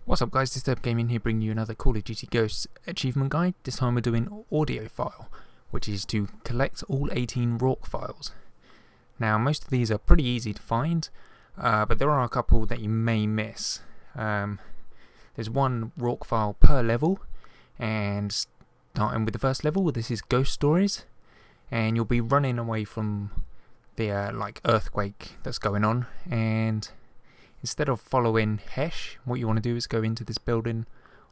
What's up guys, this is Gaming here bringing you another Call of Duty Ghosts achievement guide. This time we're doing Audiophile, which is to collect all 18 Rorke files. Now most of these are pretty easy to find, but there are a couple that you may miss. There's one Rorke file per level, and starting with the first level, this is Ghost Stories, and you'll be running away from the earthquake that's going on, and instead of following Hesh, what you want to do is go into this building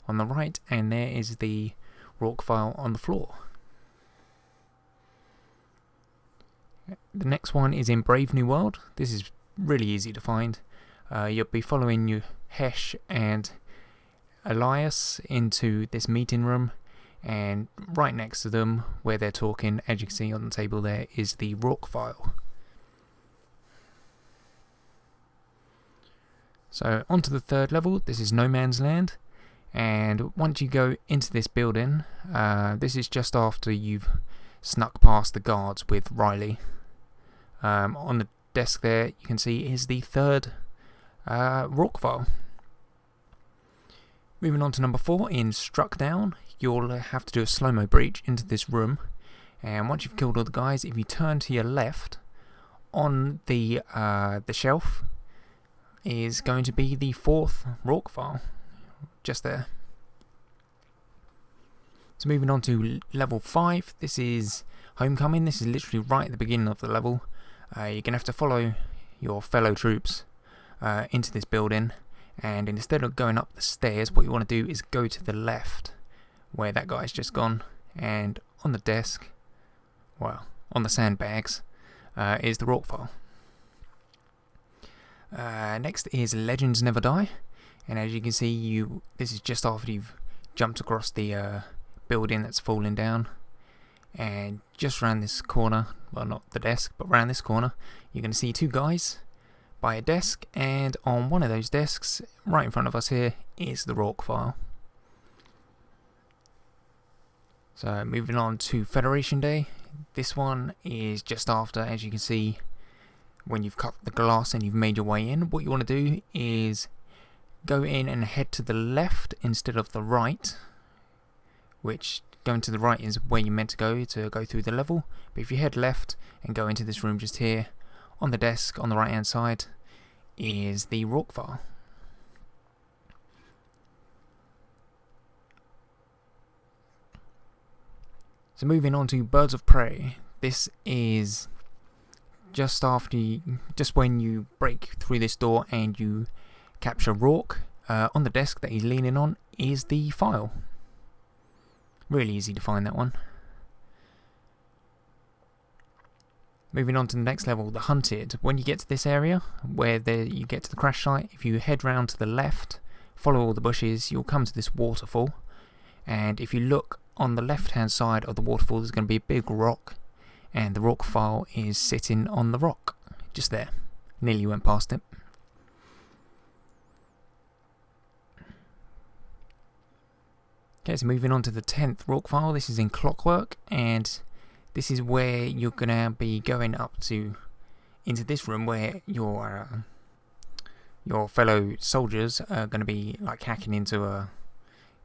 on the right, and there is the Rorke file on the floor. The next one is in Brave New World. This is really easy to find. You'll be following you Hesh and Elias into this meeting room, and right next to them, where they're talking, as you can see on the table there, is the Rorke file. So onto the third level. This is No Man's Land, and once you go into this building, this is just after you've snuck past the guards with Riley. On the desk there you can see is the third Rorke file. Moving on to number 4, in Struck Down, you'll have to do a slow-mo breach into this room, and once you've killed all the guys, if you turn to your left, on the shelf is going to be the 4th Rorke file, just there. So moving on to level 5, this is Homecoming. This is literally right at the beginning of the level. You're going to have to follow your fellow troops into this building, and instead of going up the stairs, what you want to do is go to the left, where that guy's just gone, and on the desk, well, on the sandbags, is the Rorke file. Next is Legends Never Die, and as you can see, this is just after you've jumped across the building that's falling down, and just around this corner, well, not the desk, but around this corner, you're going to see 2 guys by a desk, and on one of those desks, right in front of us here, is the Rorke file. So moving on to Federation Day, this one is just after, as you can see, when you've cut the glass and you've made your way in. What you want to do is go in and head to the left instead of the right, which going to the right is where you're meant to go through the level. But if you head left and go into this room just here, on the desk on the right hand side is the Rorke file. So moving on to Birds of Prey, this is just when you break through this door and you capture Rorke. On the desk that he's leaning on is the file. Really easy to find that one. Moving on to the next level, the Hunted. When you get to this area where you get to the crash site, if you head round to the left, follow all the bushes, you'll come to this waterfall, and if you look on the left hand side of the waterfall, there's going to be a big rock, and the Rorke file is sitting on the rock, just there. Nearly went past it. Okay, so moving on to the 10th Rorke file. This is in Clockwork, and this is where you're going to be going up into this room where your fellow soldiers are going to be like hacking into a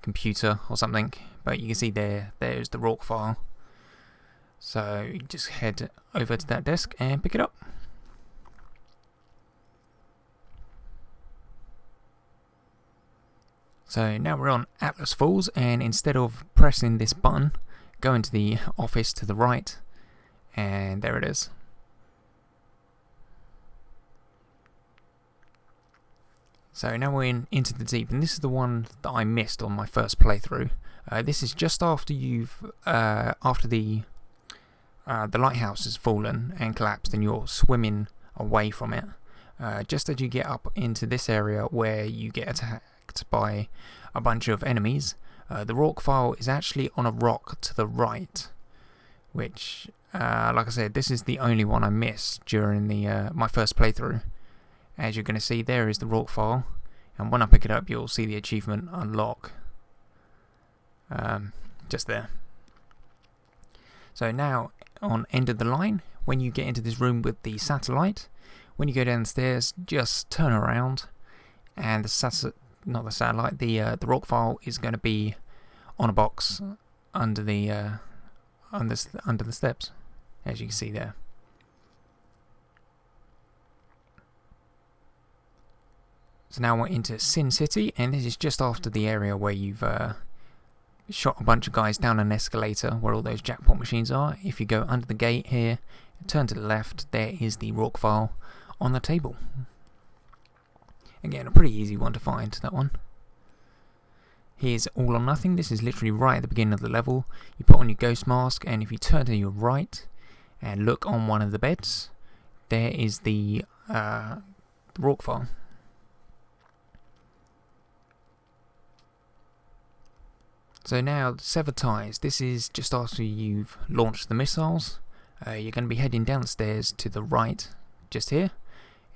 computer or something. But you can see there's the Rorke file. So you just head over to that desk and pick it up. So now we're on Atlas Falls, and instead of pressing this button, go into the office to the right, and there it is. So now we're into the deep, and this is the one that I missed on my first playthrough. This is just after after the lighthouse has fallen and collapsed, and you're swimming away from it. Just as you get up into this area where you get attacked by a bunch of enemies, the Rorke file is actually on a rock to the right, which, like I said, this is the only one I missed during my first playthrough. As you're going to see, there is the Rorke file, and when I pick it up, you'll see the achievement unlock. Just there. So now, on end of the line, when you get into this room with the satellite, when you go downstairs, just turn around, and the not the satellite, the Rorke file is going to be on a box under the under the steps, as you can see there. So now we're into Sin City, and this is just after the area where you've shot a bunch of guys down an escalator where all those jackpot machines are. If you go under the gate here, turn to the left, there is the Rorke file on the table. Again, a pretty easy one to find, that one. Here's All or Nothing. This is literally right at the beginning of the level. You put on your ghost mask, and if you turn to your right and look on one of the beds, there is the Rorke file. So now, Sever Ties. This is just after you've launched the missiles. You're going to be heading down the stairs to the right, just here,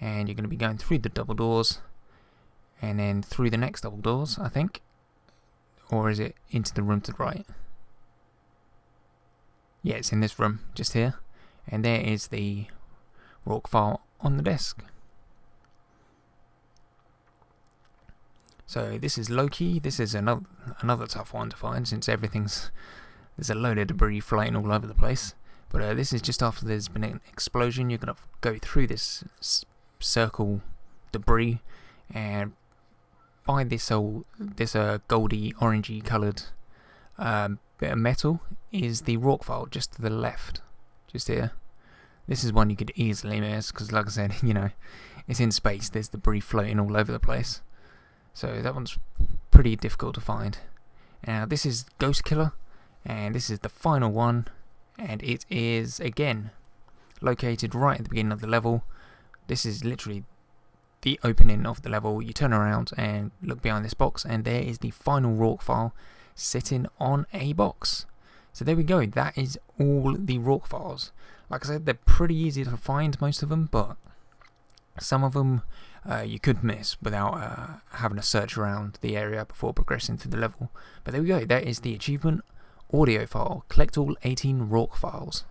and you're going to be going through the double doors, and then through the next double doors, I think. Or is it into the room to the right? Yeah, it's in this room, just here. And there is the Rorke file on the desk. So this is Loki. This is another tough one to find, since there's a load of debris floating all over the place. But this is just after there's been an explosion. You're going to go through this circle debris, and by this goldy orangey coloured bit of metal is the Rorke file just to the left, just here. This is one you could easily miss because, like I said, you know, it's in space. There's debris floating all over the place. So that one's pretty difficult to find. Now this is Ghost Killer, and this is the final one, and it is again located right at the beginning of the level. This is literally the opening of the level. You turn around and look behind this box, and there is the final Rorke file sitting on a box. So there we go, that is all the Rorke files. Like I said, they're pretty easy to find, most of them, but some of them you could miss without having to search around the area before progressing through the level. But there we go, that is the achievement Audiophile. Collect all 18 Rorke files.